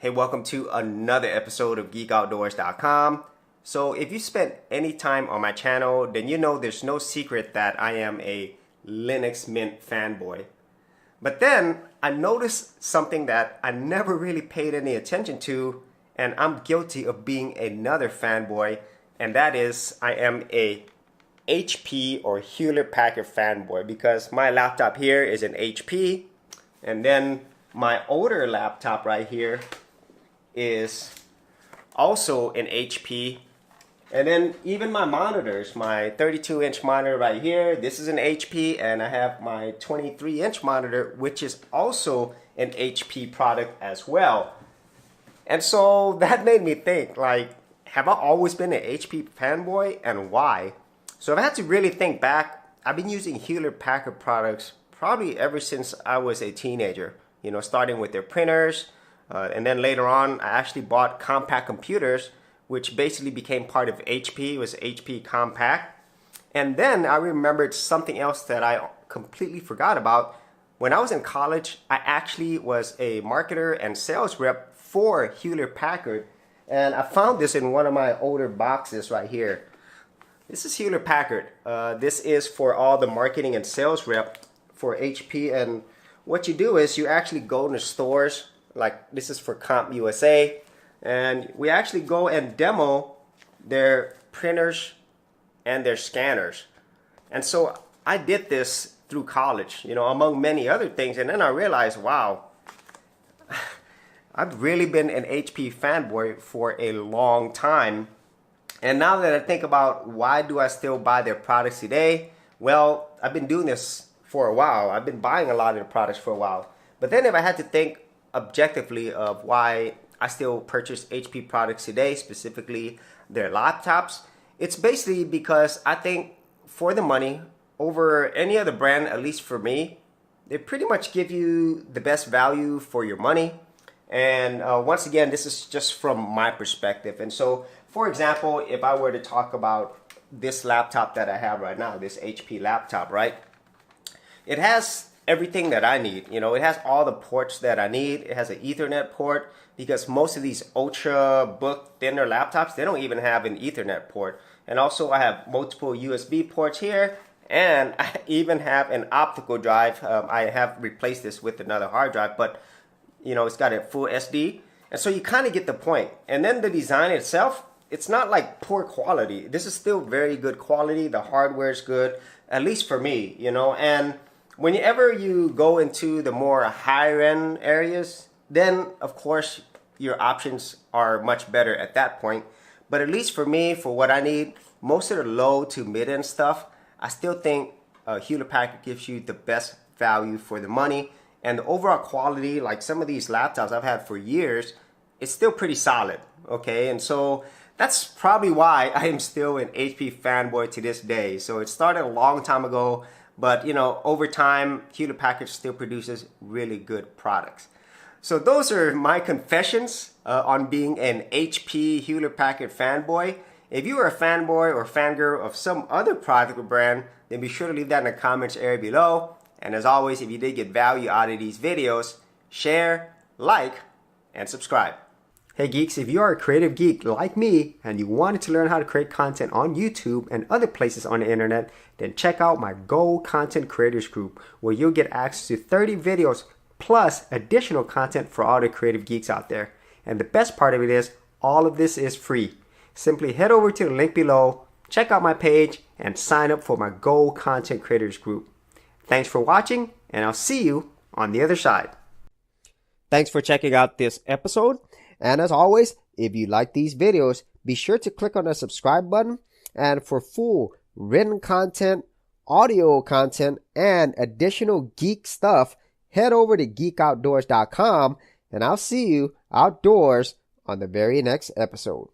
Hey, welcome to another episode of GeekOutdoors.com. So if you spent any time on my channel, then you know there's no secret that I am a Linux Mint fanboy. But then I noticed something that I never really paid any attention to, and I'm guilty of being another fanboy, and that is I am a HP or Hewlett-Packard fanboy because my laptop here is an HP, and then my older laptop right here is also an HP, and then even my monitors, my 32-inch monitor right here, this is an HP, and I have my 23-inch monitor, which is also an HP product as well. And so that made me think, like, have I always been an HP fanboy, and why? So if I had to really think back, I've been using Hewlett-Packard products probably ever since I was a teenager, you know, starting with their printers, and then later on I actually bought compact computers, which basically became part of HP. It was HP Compact. And then I remembered something else that I completely forgot about. When I was in college, I actually was a marketer and sales rep for Hewlett-Packard, and I found this in one of my older boxes right here. This is Hewlett-Packard. This is for all the marketing and sales rep for HP, and what you do is you actually go in the stores, like this is for Comp USA, and we actually go and demo their printers and their scanners. And so I did this through college, you know, among many other things, and then I realized, wow, I've really been an HP fanboy for a long time. And now that I think about why do I still buy their products today, well, I've been doing this for a while. I've been buying a lot of their products for a while. But then if I had to think objectively of why I still purchase HP products today, specifically their laptops, it's basically because I think for the money over any other brand, at least for me, they pretty much give you the best value for your money. And once again, this is just from my perspective. And so, for example, if I were to talk about this laptop that I have right now, this HP laptop, right? It has everything that I need. You know, it has all the ports that I need. It has an Ethernet port, because most of these ultrabook thinner laptops, they don't even have an Ethernet port. And also I have multiple USB ports here, and I even have an optical drive. I have replaced this with another hard drive, but you know, it's got a full SD. And so you kind of get the point. And then the design itself, it's not like poor quality. This is still very good quality. The hardware is good, at least for me, you know. And whenever you go into the more higher end areas, then of course your options are much better at that point. But at least for me, for what I need, most of the low to mid end stuff, I still think Hewlett-Packard gives you the best value for the money. And the overall quality, like some of these laptops I've had for years, it's still pretty solid, okay? And so that's probably why I am still an HP fanboy to this day. So it started a long time ago, but you know, over time, Hewlett-Packard still produces really good products. So those are my confessions on being an HP Hewlett-Packard fanboy. If you are a fanboy or fangirl of some other product or brand, then be sure to leave that in the comments area below. And as always, if you did get value out of these videos, share, like, and subscribe. Hey geeks, if you are a creative geek like me and you wanted to learn how to create content on YouTube and other places on the internet, then check out my Gold Content Creators group, where you'll get access to 30 videos plus additional content for all the creative geeks out there. And the best part of it is, all of this is free. Simply head over to the link below, check out my page, and sign up for my Gold Content Creators group. Thanks for watching, and I'll see you on the other side. Thanks for checking out this episode. And as always, if you like these videos, be sure to click on the subscribe button. And for full written content, audio content, and additional geek stuff, head over to GeekOutdoors.com, and I'll see you outdoors on the very next episode.